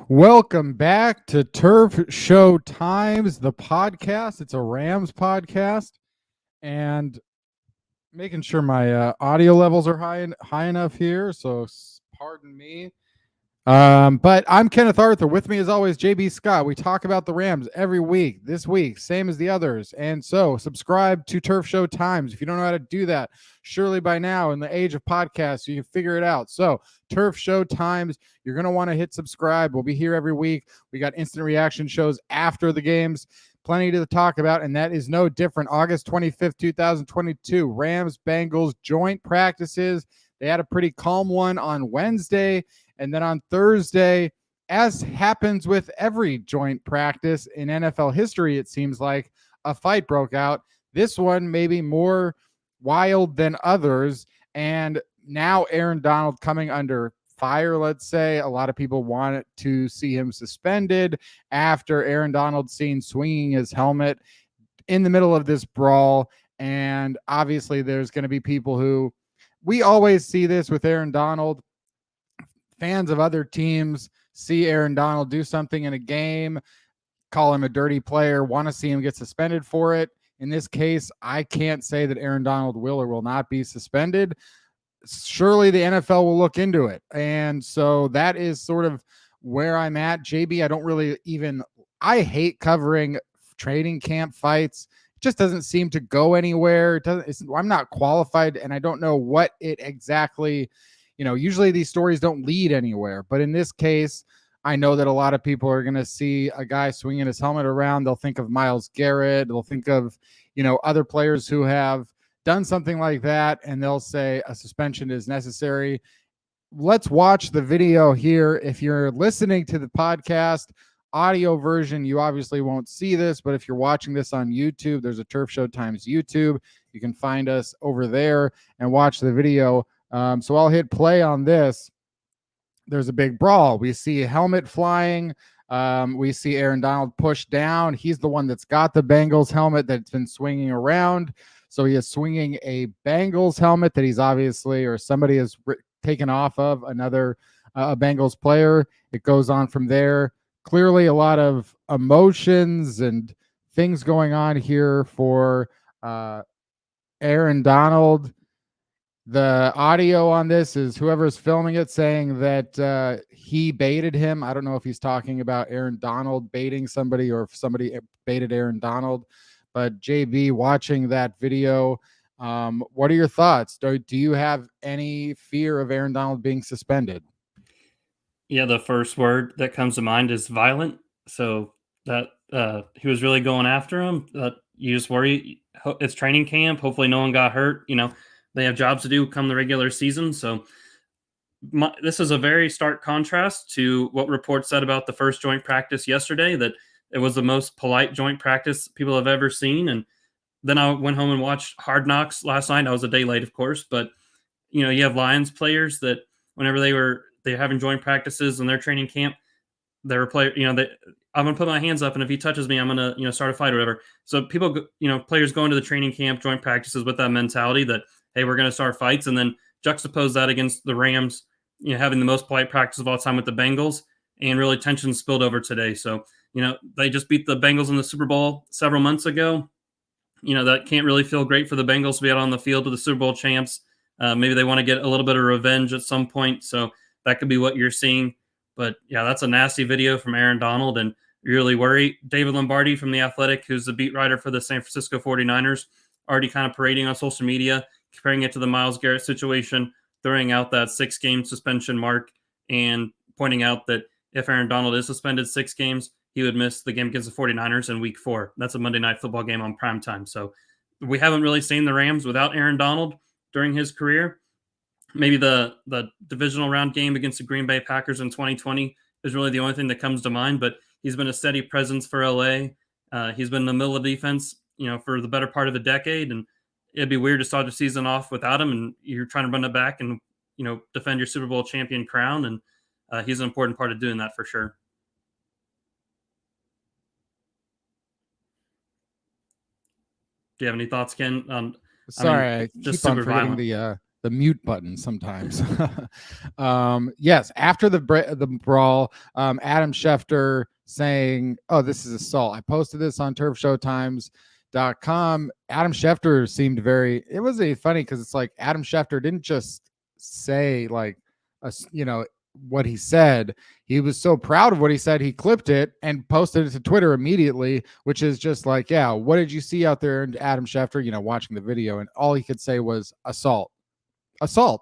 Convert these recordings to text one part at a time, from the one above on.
Welcome back to Turf Show Times, the podcast. It's a Rams podcast, and making sure my audio levels are high enough here. So pardon me. But I'm Kenneth Arthur. With me, as always, JB Scott. We talk about the Rams every week. This week, same as the others. And so, subscribe to Turf Show Times. If you don't know how to do that, surely by now, in the age of podcasts, you can figure it out. So, Turf Show Times. You're going to want to hit subscribe. We'll be here every week. We got instant reaction shows after the games. Plenty to talk about, and that is no different. August 25th, 2022, Rams-Bengals joint practices. They had a pretty calm one on Wednesday. And then on Thursday, as happens with every joint practice in NFL history, it seems like a fight broke out. This one maybe more wild than others. And now Aaron Donald coming under fire, let's say. A lot of people want to see him suspended after Aaron Donald seen swinging his helmet in the middle of this brawl. And obviously there's going to be people who, we always see this with Aaron Donald. Fans of other teams see Aaron Donald do something in a game, call him a dirty player, want to see him get suspended for it. In this case, I can't say that Aaron Donald will or will not be suspended. Surely the NFL will look into it. And so that is sort of where I'm at. JB, I hate covering training camp fights. It just doesn't seem to go anywhere. I'm not qualified, and I don't know what it exactly. Usually these stories don't lead anywhere, but in this case, I know that a lot of people are going to see a guy swinging his helmet around. They'll think of Myles Garrett. They'll think of, other players who have done something like that, and they'll say a suspension is necessary. Let's watch the video here. If you're listening to the podcast audio version, you obviously won't see this, but if you're watching this on YouTube, there's a Turf Show Times YouTube. You can find us over there and watch the video. So I'll hit play on this. There's a big brawl. We see a helmet flying. We see Aaron Donald pushed down. He's the one that's got the Bengals helmet that's been swinging around. So he is swinging a Bengals helmet that he's obviously, or somebody has taken off of another a Bengals player. It goes on from there. Clearly a lot of emotions and things going on here for Aaron Donald. The audio on this is whoever's filming it saying that he baited him. I don't know if he's talking about Aaron Donald baiting somebody or if somebody baited Aaron Donald. But JB, watching that video, what are your thoughts? Do you have any fear of Aaron Donald being suspended? Yeah, the first word that comes to mind is violent. So that he was really going after him. You just worry. It's training camp. Hopefully, no one got hurt. They have jobs to do come the regular season. So this is a very stark contrast to what reports said about the first joint practice yesterday, that it was the most polite joint practice people have ever seen. And then I went home and watched Hard Knocks last night. I was a day late, of course, but you have Lions players that whenever they're having joint practices and their training camp, they're I'm going to put my hands up, and if he touches me, I'm going to start a fight or whatever. So people, players go into the training camp, joint practices with that mentality that, hey, we're going to start fights, and then juxtapose that against the Rams, having the most polite practice of all time with the Bengals, and really tension spilled over today. So, they just beat the Bengals in the Super Bowl several months ago. That can't really feel great for the Bengals to be out on the field with the Super Bowl champs. Maybe they want to get a little bit of revenge at some point. So that could be what you're seeing. But yeah, that's a nasty video from Aaron Donald, and you really worry. David Lombardi from The Athletic, who's the beat writer for the San Francisco 49ers, already kind of parading on social media, comparing it to the Myles Garrett situation, throwing out that 6-game suspension mark and pointing out that if Aaron Donald is suspended 6 games, he would miss the game against the 49ers in week 4. That's a Monday Night Football game on primetime. So we haven't really seen the Rams without Aaron Donald during his career. Maybe the divisional round game against the Green Bay Packers in 2020 is really the only thing that comes to mind, but he's been a steady presence for LA. He's been in the middle of defense, for the better part of a decade, and it'd be weird to start the season off without him, and you're trying to run it back and, defend your Super Bowl champion crown, and he's an important part of doing that for sure. Do you have any thoughts, Ken? Sorry, I keep on forgetting the mute button sometimes. Yes, after the brawl, Adam Schefter saying, "Oh, this is assault." I posted this on turfshowtimes.com. Adam Schefter seemed very. It was funny because it's like Adam Schefter didn't just say like what he said. He was so proud of what he said, he clipped it and posted it to Twitter immediately, which is just like, yeah, what did you see out there? And Adam Schefter, watching the video, and all he could say was assault. So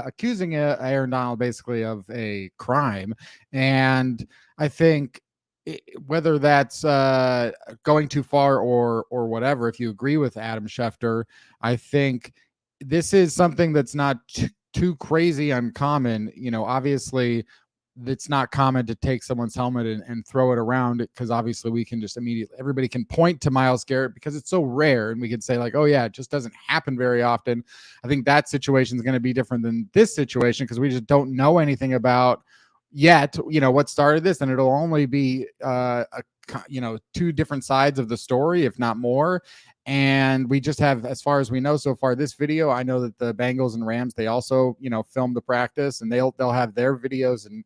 accusing Aaron Donald basically of a crime. And I think whether that's going too far or whatever, if you agree with Adam Schefter, I think this is something that's not too crazy uncommon. Obviously it's not common to take someone's helmet and throw it around, because obviously we can just everybody can point to Myles Garrett because it's so rare, and we can say like, oh yeah, it just doesn't happen very often. I think that situation is going to be different than this situation because we just don't know anything about yet, what started this, and it'll only be two different sides of the story, if not more. And we just have, as far as we know so far, this video. I know that the Bengals and Rams, they also, filmed the practice, and they'll have their videos, and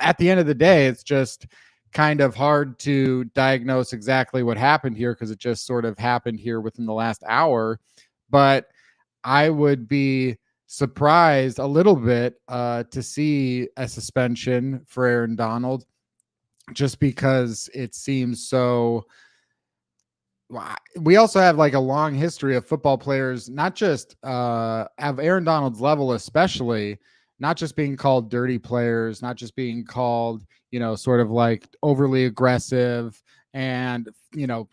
at the end of the day, it's just kind of hard to diagnose exactly what happened here because it just sort of happened here within the last hour. But I would be surprised a little bit to see a suspension for Aaron Donald, just because it seems so. We also have like a long history of football players, not just of Aaron Donald's level, especially, not just being called dirty players, not just being called, sort of like overly aggressive and,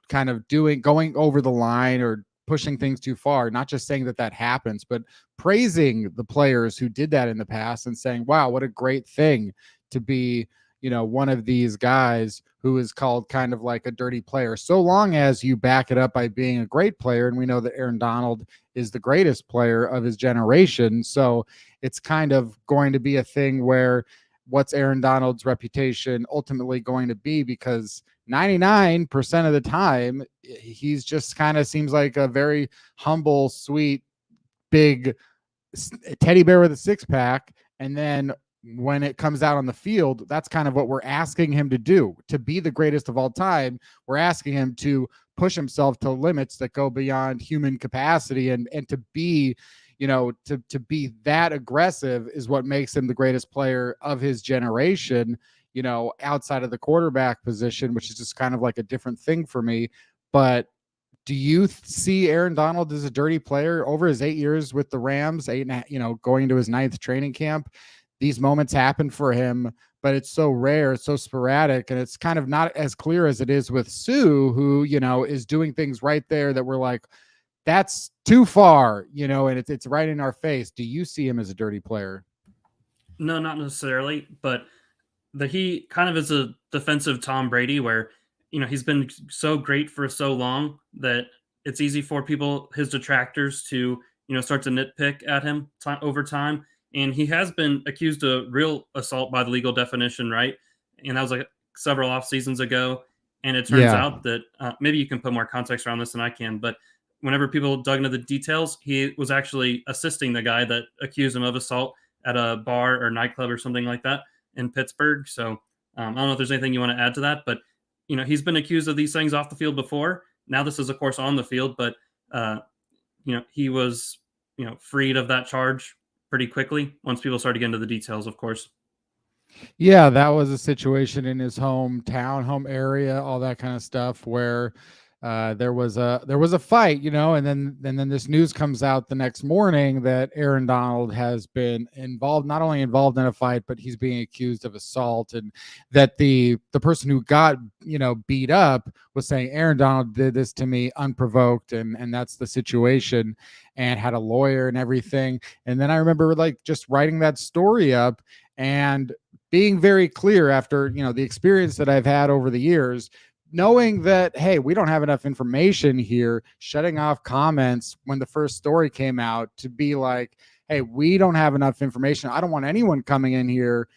kind of going over the line or pushing things too far. Not just saying that happens, but praising the players who did that in the past and saying, wow, what a great thing to be, one of these guys who is called kind of like a dirty player, so long as you back it up by being a great player. And we know that Aaron Donald is the greatest player of his generation. So it's kind of going to be a thing where what's Aaron Donald's reputation ultimately going to be? Because 99% of the time, he's just kind of seems like a very humble, sweet, big teddy bear with a six pack. And then when it comes out on the field, that's kind of what we're asking him to do. To be the greatest of all time, we're asking him to push himself to limits that go beyond human capacity, and to be, to be that aggressive is what makes him the greatest player of his generation, outside of the quarterback position, which is just kind of like a different thing for me. But do you see Aaron Donald as a dirty player over his 8 years with the Rams, going into his 9th training camp? These moments happen for him, but it's so rare, it's so sporadic, and it's kind of not as clear as it is with Sue, who, is doing things right there that we're like, that's too far, and it's right in our face. Do you see him as a dirty player? No, not necessarily, but he kind of is a defensive Tom Brady, where, he's been so great for so long that it's easy for people, his detractors, to, start to nitpick at him over time. And he has been accused of real assault by the legal definition, right? And that was like several off seasons ago. And it turns out that maybe you can put more context around this than I can, but whenever people dug into the details, he was actually assisting the guy that accused him of assault at a bar or nightclub or something like that in Pittsburgh. So I don't know if there's anything you want to add to that, but he's been accused of these things off the field before. Now this is, of course, on the field, but he was freed of that charge pretty quickly once people started getting into the details, of course. Yeah, that was a situation in his home area, all that kind of stuff, where there was a fight, and then this news comes out the next morning that Aaron Donald has been not only involved in a fight, but he's being accused of assault, and that the person who got beat up was saying Aaron Donald did this to me unprovoked, and that's the situation, and had a lawyer and everything. And then I remember like just writing that story up and being very clear after the experience that I've had over the years, knowing that, hey, we don't have enough information here, shutting off comments when the first story came out, to be like, hey, we don't have enough information. I don't want anyone coming in here,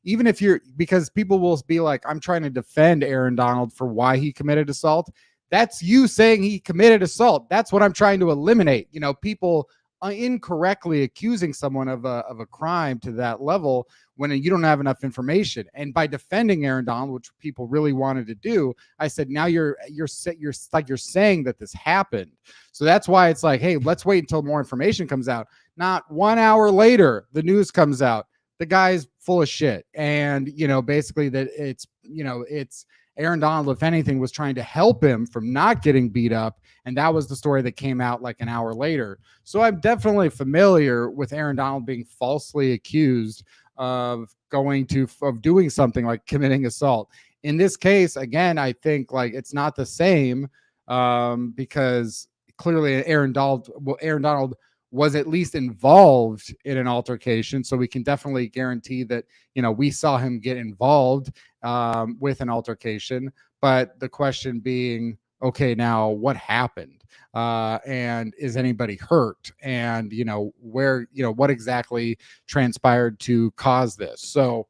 even if because people will be like, I'm trying to defend Aaron Donald for why he committed assault. That's you saying he committed assault. That's what I'm trying to eliminate. People incorrectly accusing someone of a crime to that level when you don't have enough information. And by defending Aaron Donald, which people really wanted to do, I said, now you're saying that this happened. So that's why it's like, hey, let's wait until more information comes out. Not 1 hour later, the news comes out. The guy's full of shit. And, basically that it's Aaron Donald, if anything, was trying to help him from not getting beat up. And that was the story that came out like an hour later. So I'm definitely familiar with Aaron Donald being falsely accused of doing something like committing assault. In this case, again, I think like it's not the same because clearly Aaron Donald was at least involved in an altercation. So we can definitely guarantee that, we saw him get involved with an altercation. But the question being, okay, now what happened? And is anybody hurt? And, what exactly transpired to cause this? So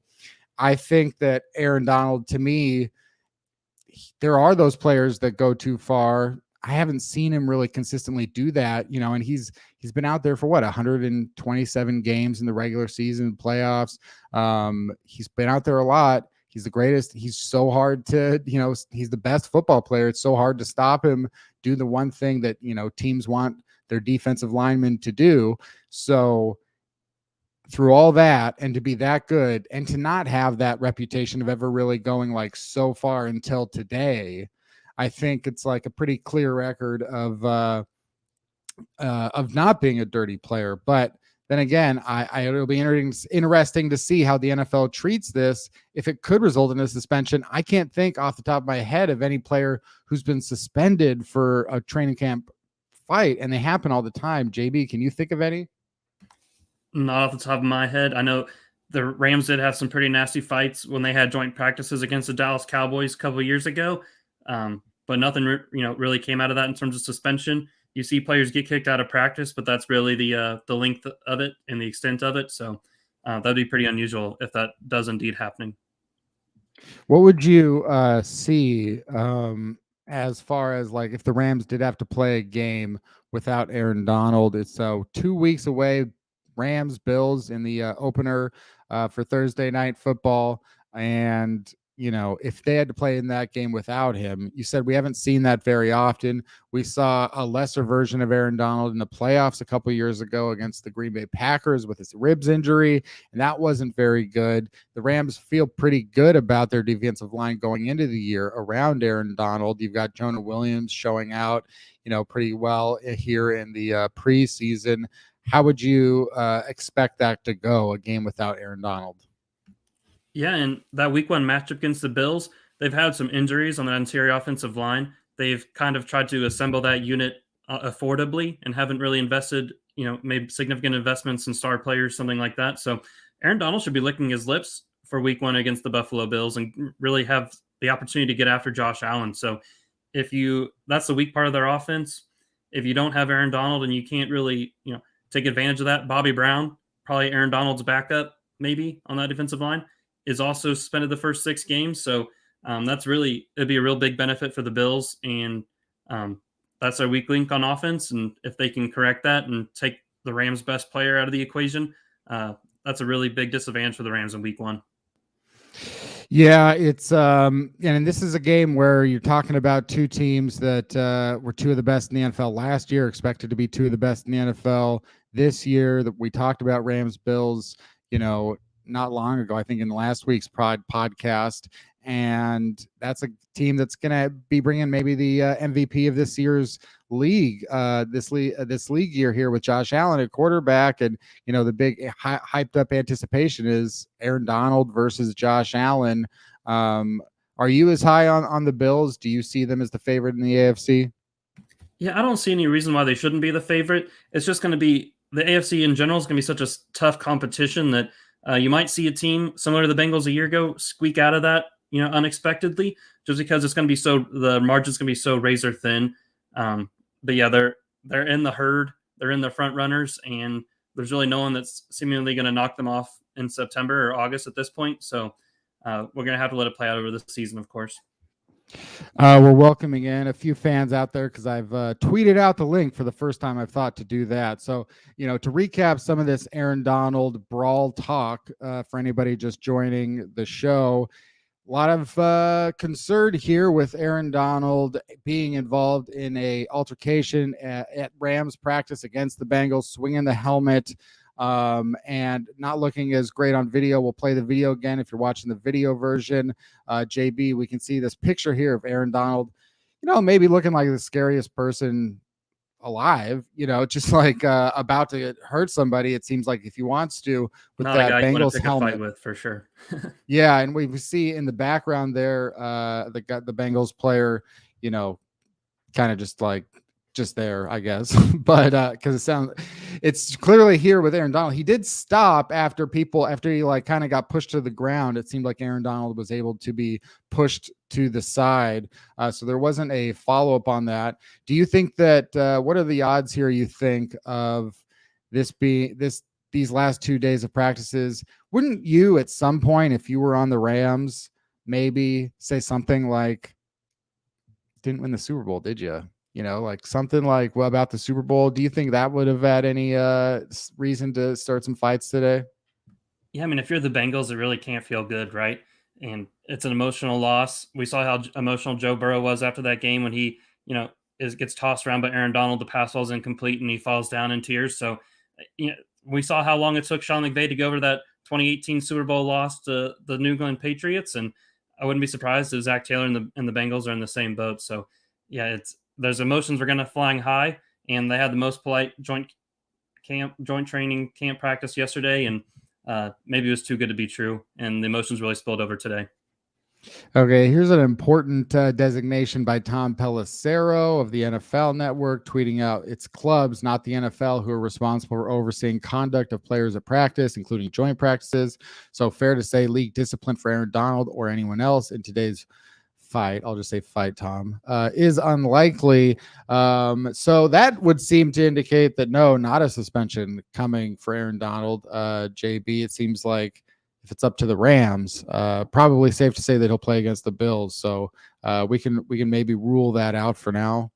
I think that Aaron Donald, to me, there are those players that go too far. I haven't seen him really consistently do that, and he's been out there for 127 games in the regular season, playoffs. He's been out there a lot. He's the greatest. He's so hard to, he's the best football player. It's so hard to stop him do the one thing that, teams want their defensive linemen to do. So through all that, and to be that good and to not have that reputation of ever really going like so far until today, I think it's like a pretty clear record of not being a dirty player. But then again, it'll be interesting to see how the NFL treats this. If it could result in a suspension, I can't think off the top of my head of any player who's been suspended for a training camp fight, and they happen all the time. JB, can you think of any? Not off the top of my head. I know the Rams did have some pretty nasty fights when they had joint practices against the Dallas Cowboys a couple of years ago. But nothing, really came out of that in terms of suspension. You see players get kicked out of practice, but that's really the length of it and the extent of it. So that'd be pretty unusual if that does indeed happen. What would you see as far as like if the Rams did have to play a game without Aaron Donald? It's 2 weeks away. Rams, Bills in the opener for Thursday night football. And, if they had to play in that game without him, you said we haven't seen that very often. We saw a lesser version of Aaron Donald in the playoffs a couple of years ago against the Green Bay Packers with his ribs injury, and that wasn't very good. The Rams feel pretty good about their defensive line going into the year around Aaron Donald. You've got Jonah Williams showing out, pretty well here in the preseason. How would you expect that to go, a game without Aaron Donald? Yeah, and that week one matchup against the Bills, they've had some injuries on the interior offensive line. They've kind of tried to assemble that unit affordably and haven't really invested, made significant investments in star players, something like that. So Aaron Donald should be licking his lips for week one against the Buffalo Bills and really have the opportunity to get after Josh Allen. So that's the weak part of their offense. If you don't have Aaron Donald and you can't really, take advantage of that, Bobby Brown, probably Aaron Donald's backup, maybe on that defensive line, is also suspended the first 6 games. So it'd be a real big benefit for the Bills. And that's their weak link on offense. And if they can correct that and take the Rams' best player out of the equation, that's a really big disadvantage for the Rams in week one. Yeah, it's and this is a game where you're talking about two teams that were two of the best in the NFL last year, expected to be two of the best in the NFL this year. That we talked about Rams Bills, not long ago, I think in last week's podcast, and that's a team that's going to be bringing maybe the MVP of this year's league, this league year here with Josh Allen at quarterback. And, the big hyped up anticipation is Aaron Donald versus Josh Allen. Are you as high on the Bills? Do you see them as the favorite in the AFC? Yeah, I don't see any reason why they shouldn't be the favorite. It's just going to be the AFC in general is going to be such a tough competition that you might see a team similar to the Bengals a year ago squeak out of that, unexpectedly, just because it's going to be the margin's going to be so razor thin. But yeah, they're in the herd, they're in the front runners, and there's really no one that's seemingly going to knock them off in September or August at this point. So we're going to have to let it play out over the season, of course. We're welcoming in a few fans out there because I've tweeted out the link for the first time I've thought to do that. So, to recap some of this Aaron Donald brawl talk for anybody just joining the show, a lot of concern here with Aaron Donald being involved in a altercation at Rams practice against the Bengals, swinging the helmet and not looking as great on video. We'll play the video again if you're watching the video version. JB, we can see this picture here of Aaron Donald, maybe looking like the scariest person alive, just like about to hurt somebody. It seems like if he wants to, with Not a that guy you want to Bengals pick helmet. a fight with for sure. Yeah, and we see in the background there, the Bengals player, kind of just there, I guess. But because it's clearly here with Aaron Donald. He did stop after he like kind of got pushed to the ground. It seemed like Aaron Donald was able to be pushed to the side. So there wasn't a follow-up on that. Do you think that what are the odds here, you think, of these last 2 days of practices? Wouldn't you at some point, if you were on the Rams, maybe say something like, didn't win the Super Bowl, did you? Like something like, well, about the Super Bowl. Do you think that would have had any reason to start some fights today? Yeah, I mean, if you're the Bengals, it really can't feel good, right? And it's an emotional loss. We saw how emotional Joe Burrow was after that game when he, gets tossed around by Aaron Donald. The pass was incomplete and he falls down in tears. So, we saw how long it took Sean McVay to go over that 2018 Super Bowl loss to the New England Patriots, and I wouldn't be surprised if Zach Taylor and the Bengals are in the same boat. So, yeah, there's emotions are going to flying high, and they had the most polite joint training camp practice yesterday, and maybe it was too good to be true, and the emotions really spilled over today. Okay, here's an important designation by Tom Pelissero of the NFL Network, tweeting out it's clubs, not the NFL, who are responsible for overseeing conduct of players at practice, including joint practices. So fair to say league discipline for Aaron Donald or anyone else in today's fight, I'll just say fight, Tom, is unlikely. So that would seem to indicate that no, not a suspension coming for Aaron Donald. JB, it seems like if it's up to the Rams, probably safe to say that he'll play against the Bills. So we can maybe rule that out for now.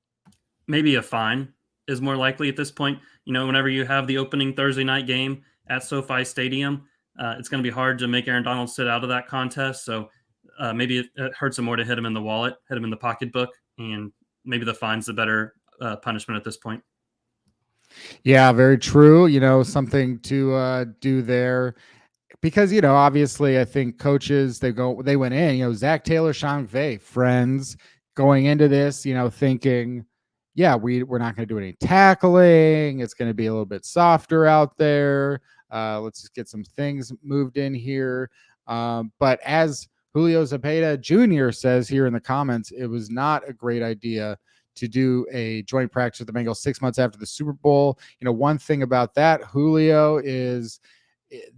Maybe a fine is more likely at this point. Whenever you have the opening Thursday night game at SoFi Stadium, it's going to be hard to make Aaron Donald sit out of that contest. So maybe it hurts him more to hit him in the wallet, hit him in the pocketbook, and maybe the fine's the better punishment at this point. Yeah, very true. Something to do there. Because, obviously I think coaches, they went in, Zach Taylor, Sean McVay, friends going into this, thinking, yeah, we're not going to do any tackling. It's going to be a little bit softer out there. Let's just get some things moved in here. But as Julio Zepeda Jr. says here in the comments, it was not a great idea to do a joint practice with the Bengals 6 months after the Super Bowl. One thing about that, Julio, is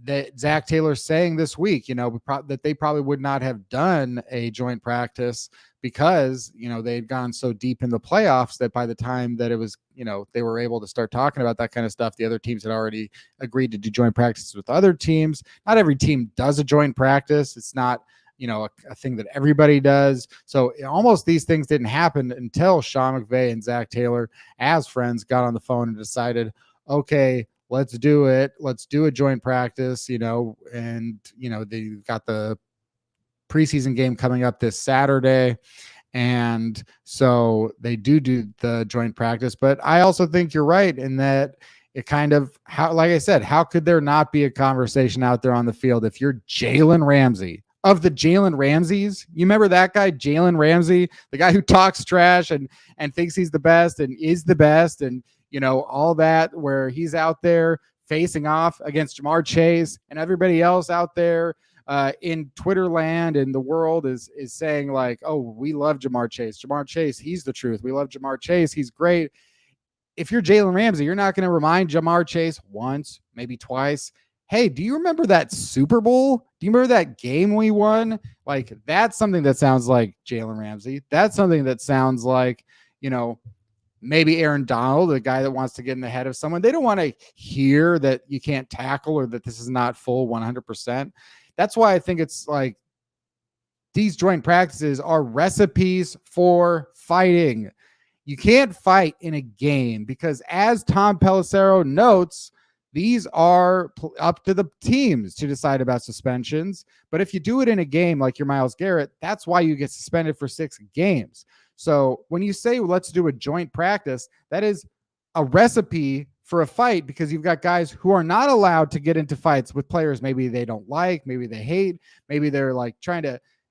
that Zach Taylor saying this week, that they probably would not have done a joint practice because, they had gone so deep in the playoffs that by the time that it was, they were able to start talking about that kind of stuff, the other teams had already agreed to do joint practices with other teams. Not every team does a joint practice. It's not, a thing that everybody does. So almost these things didn't happen until Sean McVay and Zach Taylor, as friends, got on the phone and decided, okay, let's do it. Let's do a joint practice, and, they've got the preseason game coming up this Saturday. And so they do the joint practice. But I also think you're right in that it kind of, like I said, how could there not be a conversation out there on the field if you're Jalen Ramsey? Of the Jalen Ramseys, you remember that guy, Jalen Ramsey, the guy who talks trash and thinks he's the best and is the best, and all that, where he's out there facing off against Jamar Chase, and everybody else out there in Twitter land and the world is saying like, oh, we love Jamar Chase, he's the truth, we love Jamar Chase, he's great. If you're Jalen Ramsey, you're not going to remind Jamar Chase once, maybe twice, hey, do you remember that Super Bowl? Do you remember that game we won? Like, that's something that sounds like Jalen Ramsey. That's something that sounds like, maybe Aaron Donald, the guy that wants to get in the head of someone. They don't want to hear that you can't tackle or that this is not full 100%. That's why I think it's like these joint practices are recipes for fighting. You can't fight in a game because, as Tom Pelissero notes, these are up to the teams to decide about suspensions. But if you do it in a game like your Myles Garrett, that's why you get suspended for 6 games. So when you say, well, let's do a joint practice, that is a recipe for a fight, because you've got guys who are not allowed to get into fights with players maybe they don't like, maybe they hate, maybe they're like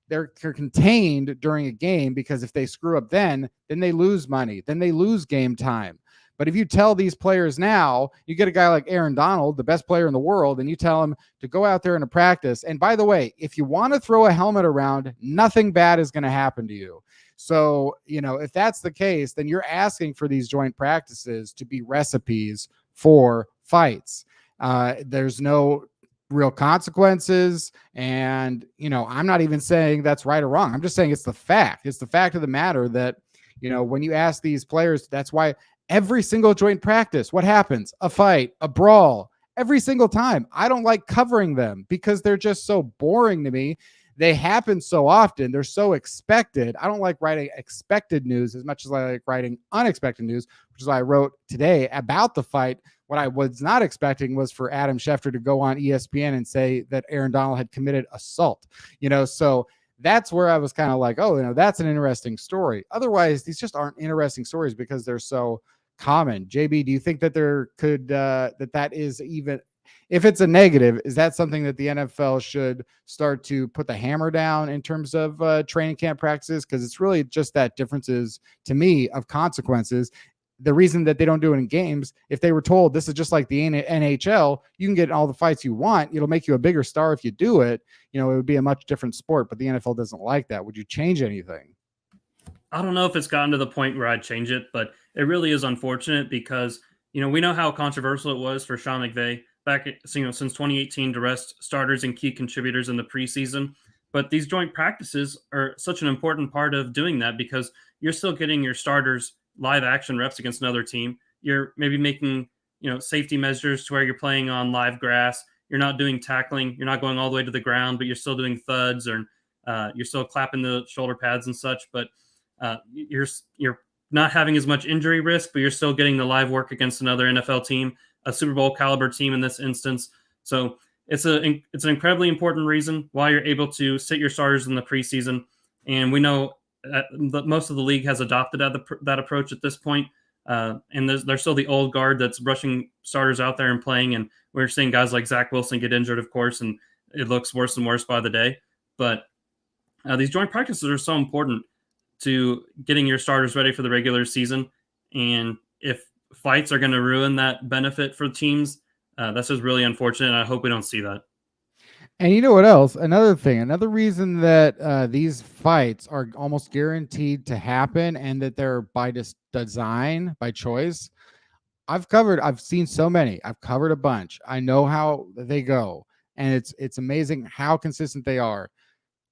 they're contained during a game, because if they screw up then they lose money, then they lose game time. But if you tell these players now, you get a guy like Aaron Donald, the best player in the world, and you tell him to go out there in a practice. And by the way, if you want to throw a helmet around, nothing bad is going to happen to you. So, if that's the case, then you're asking for these joint practices to be recipes for fights. There's no real consequences. And, I'm not even saying that's right or wrong. I'm just saying it's the fact. It's the fact of the matter that, when you ask these players, that's why every single joint practice, what happens? A fight, a brawl, every single time. I don't like covering them because they're just so boring to me. They happen so often. They're so expected. I don't like writing expected news as much as I like writing unexpected news, which is why I wrote today about the fight. What I was not expecting was for Adam Schefter to go on ESPN and say that Aaron Donald had committed assault. So that's where I was kind of like, oh, that's an interesting story. Otherwise, these just aren't interesting stories because they're so common. JB, do you think that there could that is, even if it's a negative, is that something that the NFL should start to put the hammer down in terms of training camp practices? Because it's really just that differences to me of consequences. The reason that they don't do it in games, if they were told this is just like the NHL, you can get all the fights you want, it'll make you a bigger star if you do it, it would be a much different sport. But the NFL doesn't like that. Would you change anything? I don't know if it's gotten to the point where I'd change it, but it really is unfortunate because, we know how controversial it was for Sean McVay back, since 2018 to rest starters and key contributors in the preseason. But these joint practices are such an important part of doing that because you're still getting your starters live action reps against another team. You're maybe making, safety measures to where you're playing on live grass. You're not doing tackling. You're not going all the way to the ground, but you're still doing thuds, or you're still clapping the shoulder pads and such. But you're not having as much injury risk, but you're still getting the live work against another NFL team, a Super Bowl caliber team in this instance. So it's an incredibly important reason why you're able to sit your starters in the preseason. And we know that most of the league has adopted that approach at this point. And there's still the old guard that's rushing starters out there and playing. And we're seeing guys like Zach Wilson get injured, of course, and it looks worse and worse by the day. But these joint practices are so important to getting your starters ready for the regular season. And if fights are going to ruin that benefit for teams, that's just really unfortunate. And I hope we don't see that. And you know what else? Another reason that these fights are almost guaranteed to happen and that they're by design, by choice. I've seen so many. I've covered a bunch. I know how they go. And it's amazing how consistent they are.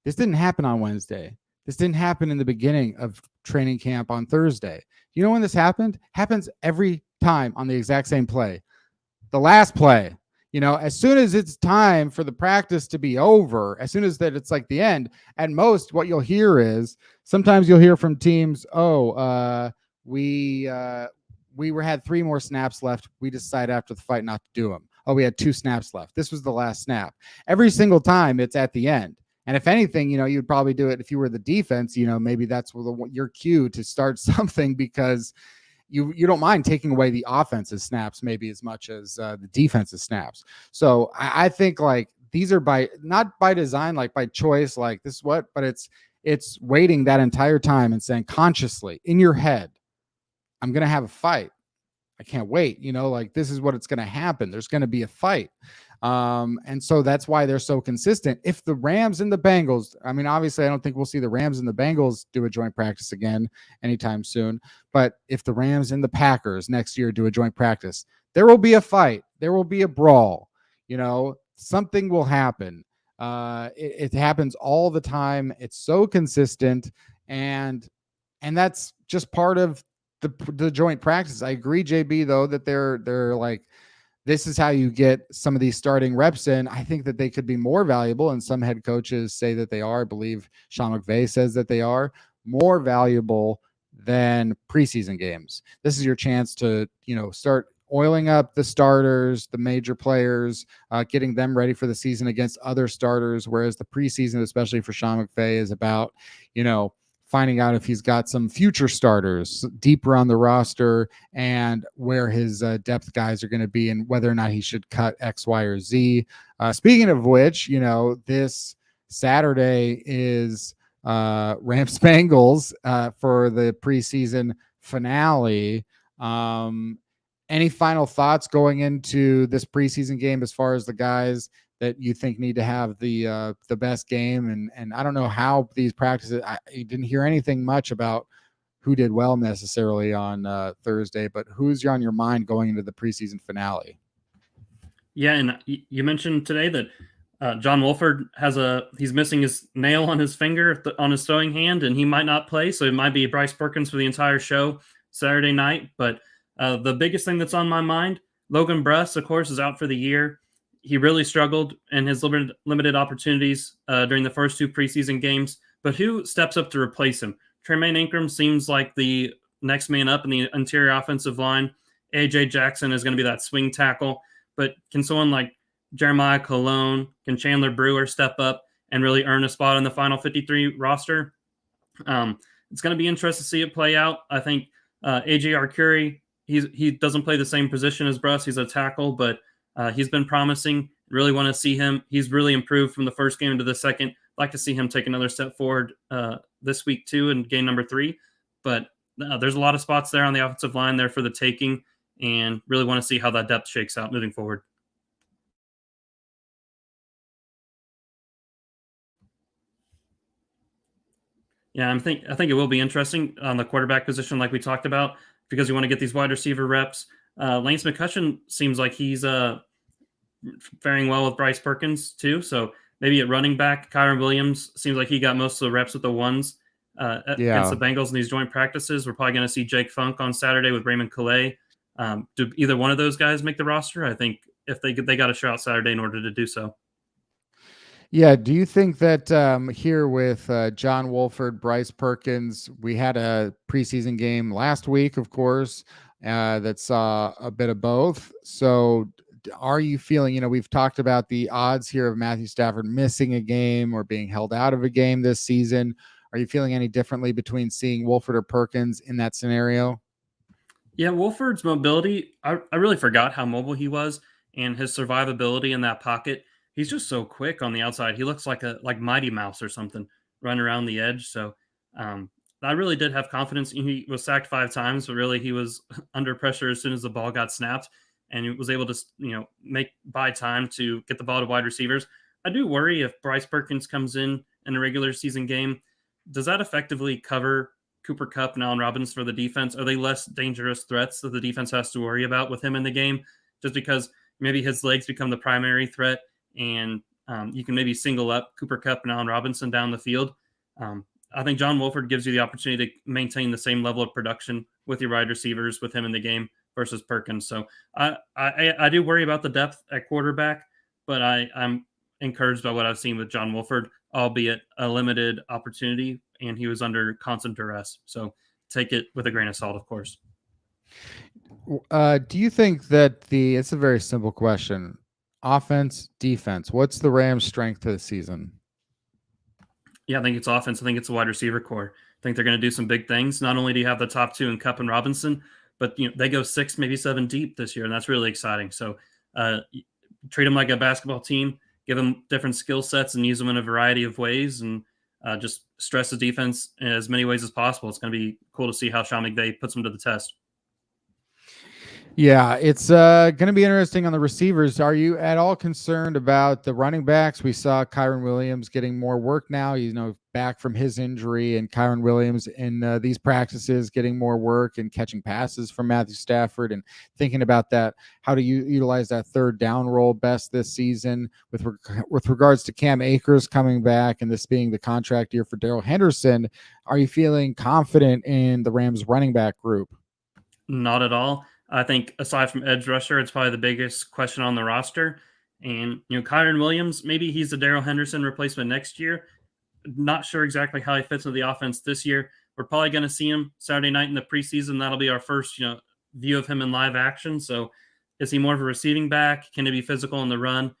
This didn't happen on Wednesday. This didn't happen in the beginning of training camp on Thursday. You know when this happened? Happens every time on the exact same play. The last play. As soon as it's time for the practice to be over, as soon as that it's like the end, at most what you'll hear is sometimes you'll hear from teams, we had 3 more snaps left. We decided after the fight not to do them. Oh, we had 2 snaps left. This was the last snap. Every single time it's at the end. And if anything, you'd probably do it if you were the defense, maybe that's your cue to start something because you don't mind taking away the offensive snaps maybe as much as the defensive snaps. So I think like these are not by design, like by choice, like this is what, but it's waiting that entire time and saying consciously in your head, I'm going to have a fight. I can't wait. Like this is what it's going to happen. There's going to be a fight. And so that's why they're so consistent. If the Rams and the Bengals, I mean, obviously I don't think we'll see the Rams and the Bengals do a joint practice again anytime soon, but if the Rams and the Packers next year do a joint practice, there will be a fight. There will be a brawl, something will happen. It happens all the time. It's so consistent and that's just part of the joint practice. I agree, JB, though, that they're like, this is how you get some of these starting reps in. I think that they could be more valuable, and some head coaches say that they are. I believe Sean McVay says that they are more valuable than preseason games. This is your chance to, start oiling up the starters, the major players, getting them ready for the season against other starters. Whereas the preseason, especially for Sean McVay, is about, finding out if he's got some future starters deeper on the roster and where his depth guys are going to be and whether or not he should cut X, Y, or Z. Speaking of which, this Saturday is Rams-Bengals for the preseason finale. Any final thoughts going into this preseason game as far as the guys that you think need to have the best game? And I don't know how these practices, I didn't hear anything much about who did well necessarily on Thursday, but who's on your mind going into the preseason finale? Yeah, and you mentioned today that John Wolford he's missing his nail on his finger on his throwing hand, and he might not play, so it might be Bryce Perkins for the entire show Saturday night. But the biggest thing that's on my mind, Logan Bruss, of course, is out for the year. He really struggled in his limited opportunities during the first two preseason games. But who steps up to replace him? Tremaine Ingram seems like the next man up in the interior offensive line. A.J. Jackson is going to be that swing tackle. But can someone like Jeremiah Colon, can Chandler Brewer step up and really earn a spot on the final 53 roster? It's going to be interesting to see it play out. I think A.J. Arcuri, he doesn't play the same position as Bruss. He's a tackle, but he's been promising. Really want to see him. He's really improved from the first game to the second. Like to see him take another step forward this week too in game number 3. But there's a lot of spots there on the offensive line there for the taking, and really want to see how that depth shakes out moving forward. Yeah, I think it will be interesting on the quarterback position, like we talked about, because you want to get these wide receiver reps. Lance McCutcheon seems like he's faring well with Bryce Perkins too. So maybe at running back, Kyron Williams seems like he got most of the reps with the ones against the Bengals in these joint practices. We're probably going to see Jake Funk on Saturday with Raymond Calais. Do either one of those guys make the roster? I think if they got a shot Saturday in order to do so. Yeah. Do you think that here with John Wolford, Bryce Perkins, we had a preseason game last week, of course, that saw a bit of both. So are you feeling, we've talked about the odds here of Matthew Stafford missing a game or being held out of a game this season. Are you feeling any differently between seeing Wolford or Perkins in that scenario? Yeah, Wolford's mobility, I really forgot how mobile he was, and his survivability in that pocket. He's just so quick on the outside. He looks like Mighty Mouse or something running around the edge. So I really did have confidence. He was sacked 5 times, but really he was under pressure as soon as the ball got snapped, and he was able to buy time to get the ball to wide receivers. I do worry if Bryce Perkins comes in a regular season game, does that effectively cover Cooper Kupp and Allen Robinson for the defense? Are they less dangerous threats that the defense has to worry about with him in the game? Just because maybe his legs become the primary threat, and you can maybe single up Cooper Kupp and Allen Robinson down the field. I think John Wolford gives you the opportunity to maintain the same level of production with your wide receivers with him in the game versus Perkins. So I do worry about the depth at quarterback, but I'm encouraged by what I've seen with John Wolford, albeit a limited opportunity, and he was under constant duress. So take it with a grain of salt, of course. Do you think that it's a very simple question, offense, defense, what's the Rams' strength to the season? Yeah, I think it's offense. I think it's a wide receiver core. I think they're going to do some big things. Not only do you have the top 2 in Kupp and Robinson, but they go 6, maybe 7 deep this year, and that's really exciting. So treat them like a basketball team, give them different skill sets and use them in a variety of ways, and just stress the defense in as many ways as possible. It's going to be cool to see how Sean McVay puts them to the test. Yeah, it's going to be interesting on the receivers. Are you at all concerned about the running backs? We saw Kyron Williams getting more work now, back from his injury, and Kyron Williams in these practices getting more work and catching passes from Matthew Stafford, and thinking about that, how do you utilize that third down role best this season with regards to Cam Akers coming back and this being the contract year for Darrell Henderson? Are you feeling confident in the Rams running back group? Not at all. I think aside from edge rusher, it's probably the biggest question on the roster. And Kyron Williams, maybe he's the Darrell Henderson replacement next year. Not sure exactly how he fits into the offense this year. We're probably going to see him Saturday night in the preseason. That'll be our first, view of him in live action. So, is he more of a receiving back? Can he be physical in the run?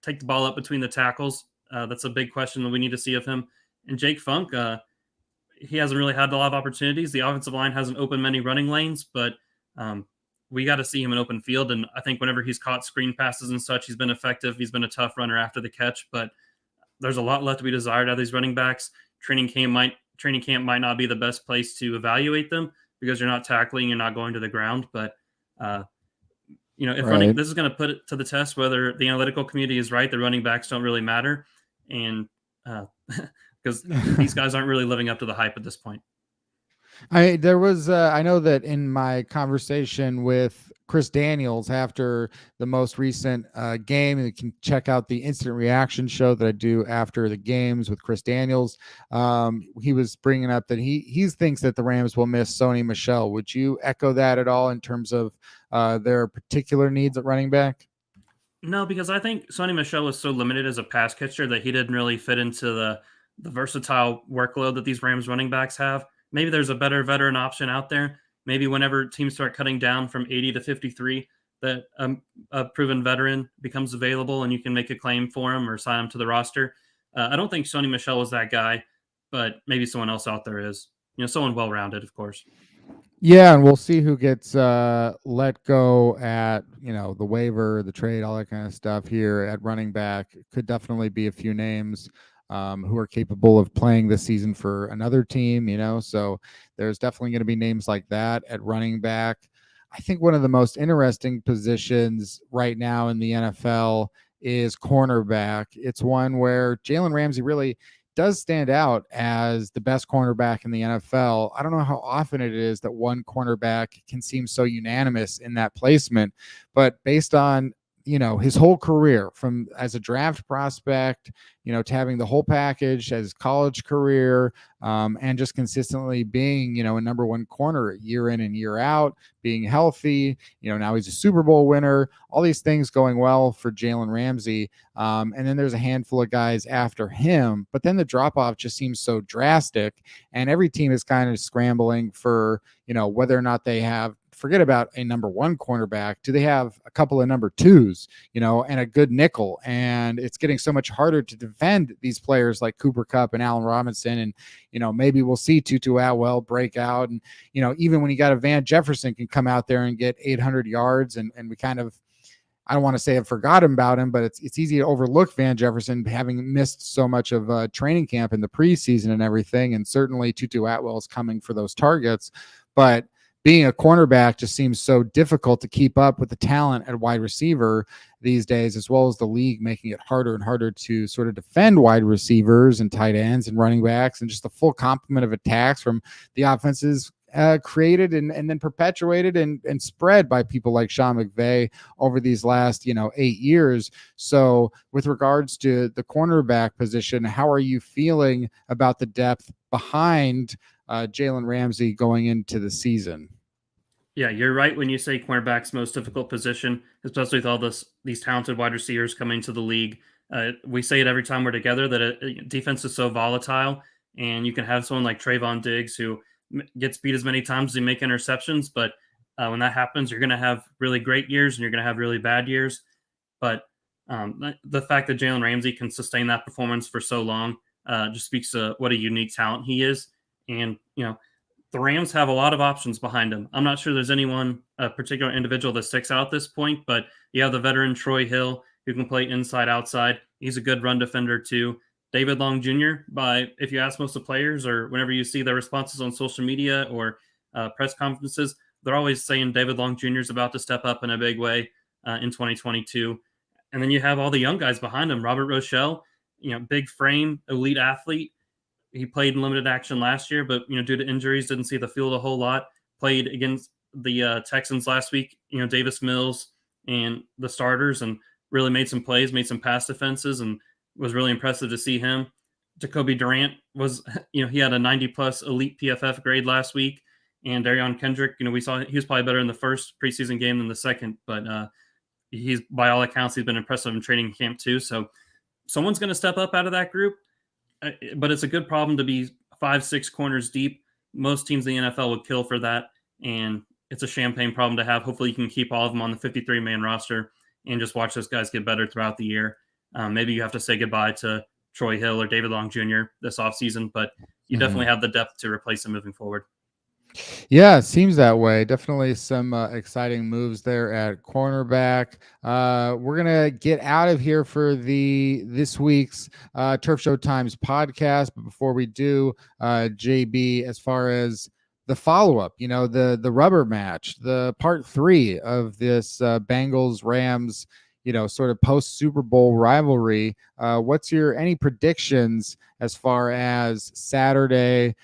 Take the ball up between the tackles. That's a big question that we need to see of him. And Jake Funk, he hasn't really had a lot of opportunities. The offensive line hasn't opened many running lanes, but we got to see him in open field. And I think whenever he's caught screen passes and such, he's been effective. He's been a tough runner after the catch, but there's a lot left to be desired out of these running backs. Training camp might not be the best place to evaluate them because you're not tackling, you're not going to the ground. But if Right. this is going to put it to the test whether the analytical community is right, the running backs don't really matter, and because these guys aren't really living up to the hype at this point. I know that in my conversation with Chris Daniels after the most recent game, and you can check out the instant reaction show that I do after the games with Chris Daniels. He was bringing up that he thinks that the Rams will miss Sony Michel. Would you echo that at all in terms of their particular needs at running back? No, because I think Sony Michel was so limited as a pass catcher that he didn't really fit into the versatile workload that these Rams running backs have. Maybe there's a better veteran option out there. Maybe whenever teams start cutting down from 80 to 53, that a proven veteran becomes available and you can make a claim for him or sign him to the roster. I don't think Sony Michel was that guy, but maybe someone else out there is. Someone well-rounded, of course. Yeah, and we'll see who gets let go at the waiver, the trade, all that kind of stuff here at running back. Could definitely be a few names who are capable of playing this season for another team. So there's definitely going to be names like that at running back. I think one of the most interesting positions right now in the NFL is cornerback. It's one where Jalen Ramsey really does stand out as the best cornerback in the NFL. I don't know how often it is that one cornerback can seem so unanimous in that placement, but based on his whole career, from as a draft prospect, to having the whole package as college career, and just consistently being, a number one corner year in and year out, being healthy, now he's a Super Bowl winner, all these things going well for Jalen Ramsey. And then there's a handful of guys after him, but then the drop off just seems so drastic. And every team is kind of scrambling for, whether or not they have, forget about a number one cornerback. Do they have a couple of number twos, and a good nickel? And it's getting so much harder to defend these players like Cooper Kupp and Allen Robinson. And, maybe we'll see Tutu Atwell break out. And, even when you got a Van Jefferson can come out there and get 800 yards and we kind of, I don't want to say I've forgotten about him, but it's easy to overlook Van Jefferson having missed so much of training camp in the preseason and everything. And certainly Tutu Atwell is coming for those targets. But being a cornerback just seems so difficult to keep up with the talent at wide receiver these days, as well as the league making it harder and harder to sort of defend wide receivers and tight ends and running backs, and just the full complement of attacks from the offenses created and then perpetuated and spread by people like Sean McVay over these last 8 years. So with regards to the cornerback position, how are you feeling about the depth behind Jalen Ramsey going into the season? Yeah, you're right when you say cornerback's most difficult position, especially with all these talented wide receivers coming to the league. We say it every time we're together that defense is so volatile, and you can have someone like Trayvon Diggs who gets beat as many times as he make interceptions, but when that happens, you're going to have really great years and you're going to have really bad years. But the fact that Jalen Ramsey can sustain that performance for so long just speaks to what a unique talent he is. And, the Rams have a lot of options behind him. I'm not sure there's anyone, a particular individual that sticks out at this point, but you have the veteran Troy Hill who can play inside, outside. He's a good run defender too. David Long Jr., if you ask most of the players or whenever you see their responses on social media or press conferences, they're always saying David Long Jr. is about to step up in a big way in 2022. And then you have all the young guys behind him. Robert Rochelle, big frame, elite athlete. He played in limited action last year, but due to injuries, didn't see the field a whole lot. Played against the Texans last week. Davis Mills and the starters, and really made some plays, made some pass defenses, and was really impressive to see him. Jacoby Durant was, he had a 90+ elite PFF grade last week, And Darion Kendrick, we saw he was probably better in the first preseason game than the second, but he's, by all accounts, he's been impressive in training camp too. So someone's going to step up out of that group, but it's a good problem to be 5-6 corners deep. Most teams in the NFL would kill for that, and it's a champagne problem to have. Hopefully you can keep all of them on the 53-man roster and just watch those guys get better throughout the year. Maybe you have to say goodbye to Troy Hill or David Long Jr. this offseason, but you definitely have the depth to replace them moving forward. Yeah, it seems that way. Definitely some exciting moves there at cornerback. We're gonna get out of here for this week's Turf Show Times podcast. But before we do, JB, as far as the follow-up, the rubber match, the part 3 of this Bengals Rams, sort of post Super Bowl rivalry. What's any predictions as far as Saturday?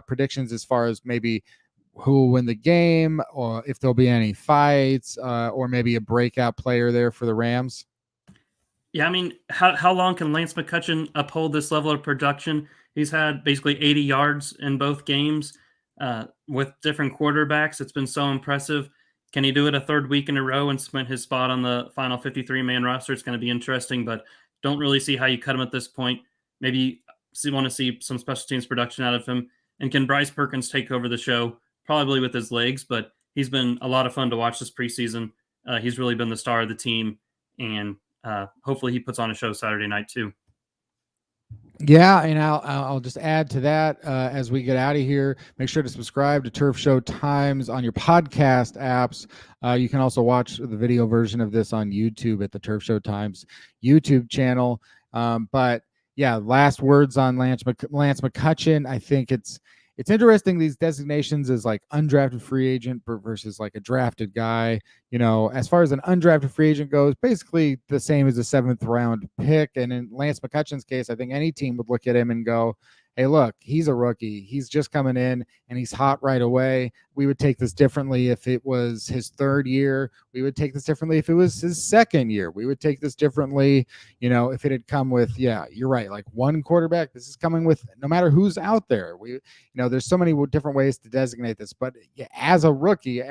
Predictions as far as maybe who will win the game, or if there'll be any fights, or maybe a breakout player there for the Rams? Yeah, I mean, how long can Lance McCutcheon uphold this level of production? He's had basically 80 yards in both games with different quarterbacks. It's been so impressive. Can he do it a third week in a row and cement his spot on the final 53-man roster? It's going to be interesting, but don't really see how you cut him at this point. Maybe you want to see some special teams production out of him. And can Bryce Perkins take over the show? Probably with his legs, but he's been a lot of fun to watch this preseason. He's really been the star of the team, and hopefully he puts on a show Saturday night too. Yeah, and I'll just add to that as we get out of here. Make sure to subscribe to Turf Show Times on your podcast apps. You can also watch the video version of this on YouTube at the Turf Show Times YouTube channel. But yeah, last words on Lance McCutcheon. I think it's interesting, these designations as like undrafted free agent versus like a drafted guy. As far as an undrafted free agent goes, basically the same as a 7th round pick. And in Lance McCutcheon's case, I think any team would look at him and go, hey, look, he's a rookie. He's just coming in and he's hot right away. We would take this differently if it was his 3rd year. We would take this differently if it was his 2nd year. We would take this differently, if it had come with, yeah, you're right, like one quarterback. This is coming with no matter who's out there. There's so many different ways to designate this. But as a rookie,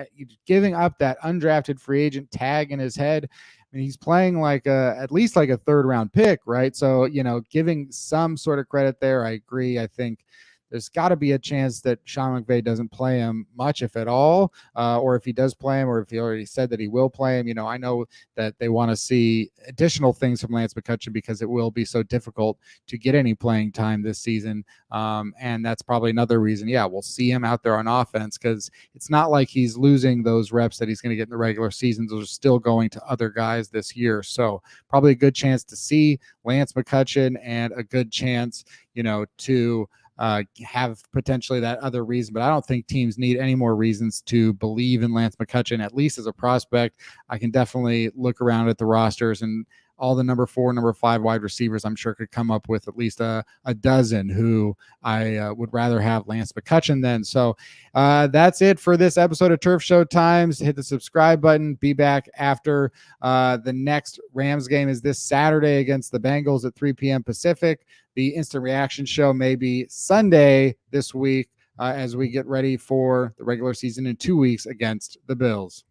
giving up that undrafted free agent tag in his head, I mean, he's playing like at least like a 3rd round pick, right? So, giving some sort of credit there. I agree. I think there's got to be a chance that Sean McVay doesn't play him much, if at all, or if he does play him, or if he already said that he will play him. I know that they want to see additional things from Lance McCutcheon because it will be so difficult to get any playing time this season. And that's probably another reason. Yeah, we'll see him out there on offense because it's not like he's losing those reps that he's going to get in the regular season. Those are still going to other guys this year. So probably a good chance to see Lance McCutcheon and a good chance, to have potentially that other reason. But I don't think teams need any more reasons to believe in Lance McCutcheon, at least as a prospect. I can definitely look around at the rosters, and all the number 4, number 5 wide receivers, I'm sure, could come up with at least a dozen who I would rather have Lance McCutcheon than. So that's it for this episode of Turf Show Times. Hit the subscribe button. Be back after the next Rams game is this Saturday against the Bengals at 3 p.m. Pacific. The Instant Reaction Show may be Sunday this week as we get ready for the regular season in 2 weeks against the Bills.